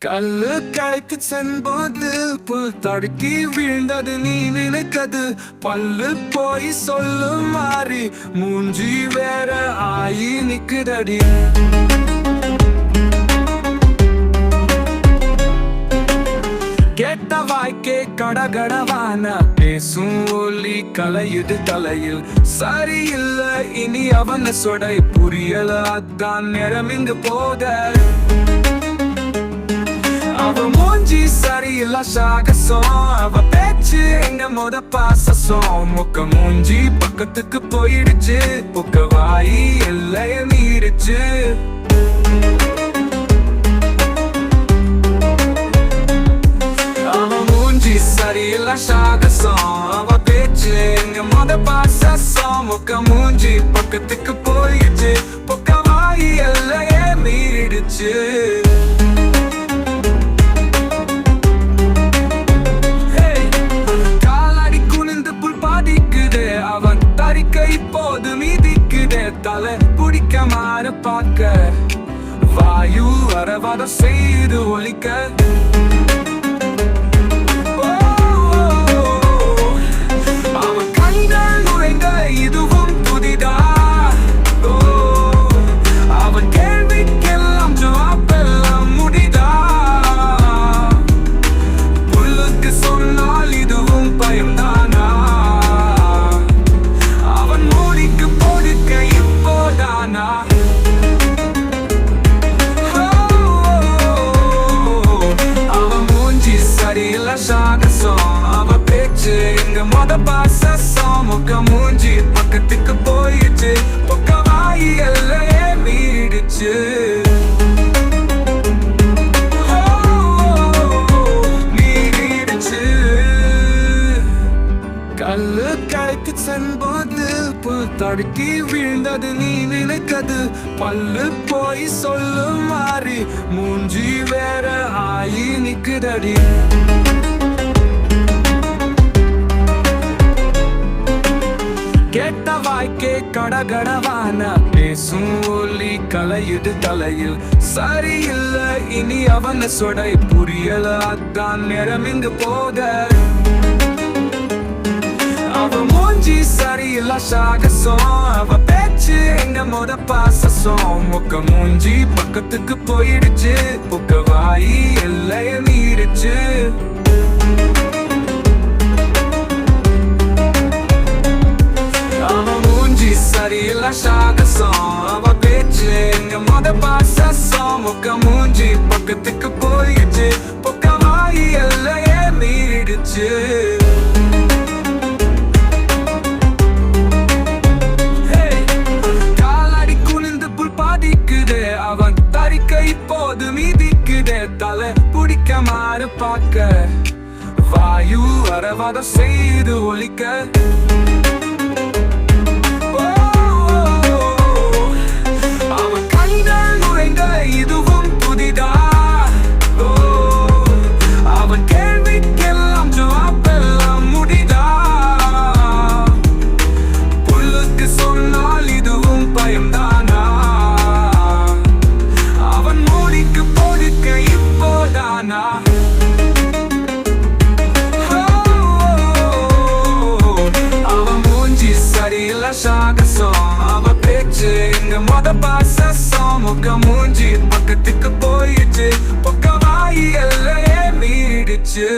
கல்லு களைக்கு சென்போது புல் தடுக்கி வீழ்ந்தது நீ நினைத்தது பல்லு போய் சொல்லு மாறி மூஞ்சி வேற ஆயி நிக்குதடி. கேட்ட வாய்க்கே கடகடவான பேசும் ஒலி கலையுது தலையில் சரியில்லை இனி அவன சொடை புரியல அதான் நேரம் இங்கு போத. அவ மூஞ்சி சரியில்ல சாகசம் அவ பேச்சு எங்க மொத பாசம் முக்க மூஞ்சி பக்கத்துக்கு போயிடுச்சு புக்க வாயி எல்லைய மீறிச்சு. அவ மூஞ்சி சரியில்ல சாகசம் அவ பேச்சு எங்க மொத பாசம் முக்க மூஞ்சி பக்கத்துக்கு போயிடுச்சு புக்க வாயி எல்லைய மீறிடுச்சு. இப்போது மீதிக்குதே தலை பிடிக்க மாற பார்க்க வாயு வரவாத செய்து ஒலிக்க. அவன் கண்கள் நுழைந்த இதுவும் புதிதா அவன் கேள்விக்கெல்லாம் ஜவாபெல்லாம் முடிதா. புல்லுக்கு சொன்னால் இதுவும் பயம்தானா சாகசம் அவ பேச்சு எங்க மொத பாசம் முக்க மூஞ்சி பக்கத்துக்கு போயிடுச்சு பொக்க வாயி எல்லையே மீறிடுச்சு. கல்லு களைக்கு சென்போது புல் தடுக்கி வீழ்ந்தது நீ நினைத்தது பல்லு போய் சொல்லு மாறி மூஞ்சி வேற ஆயி நிக்குதடி. கேட்ட வாய்க்கே கடகடவான பேசும் ஒலி கலையுது தலையில் சரியில்லை இனி அவன சொடை புரியல அதான் நேரம் இங்கு போத. அவ மூஞ்சி சரியில்ல சாகசம் அவ பேச்சு எங்க மொத பாசம் முக்க மூஞ்சி பக்கத்துக்கு போயிடுச்சு புக்க வாயி எல்லைய மீறிச்சு. அவ மூஞ்சி சரியில்ல சாகசம் அவ பேச்சு எங்க மொத பாசம் முக்க மூஞ்சி பக்கத்துக்கு போயிடுச்சு புக்க வாயி எல்லைய மீறிடுச்சு. அவன் தரிக்க இப்போது மீதிக்குதே தலை பிடிக்க மாறு பார்க்க வாயு வரவாத செய்து ஒலிக்க. அவன் கண்கள் நுழைந்த இதுவும் புதிதா அவன் கேள்விக்கெல்லாம் ஜவாபெல்லாம் முடிதா. புல்லுக்கு சொன்னால் இதுவும் பயம்தானா அவ மூஞ்சி சரியில்ல சாகசம் அவ பேச்சு எங்க மொத பாசம் முக்க மூஞ்சி பக்கத்துக்கு போயிடுச்சு பொக்க வாயி எல்லையே மீறிடுச்சு.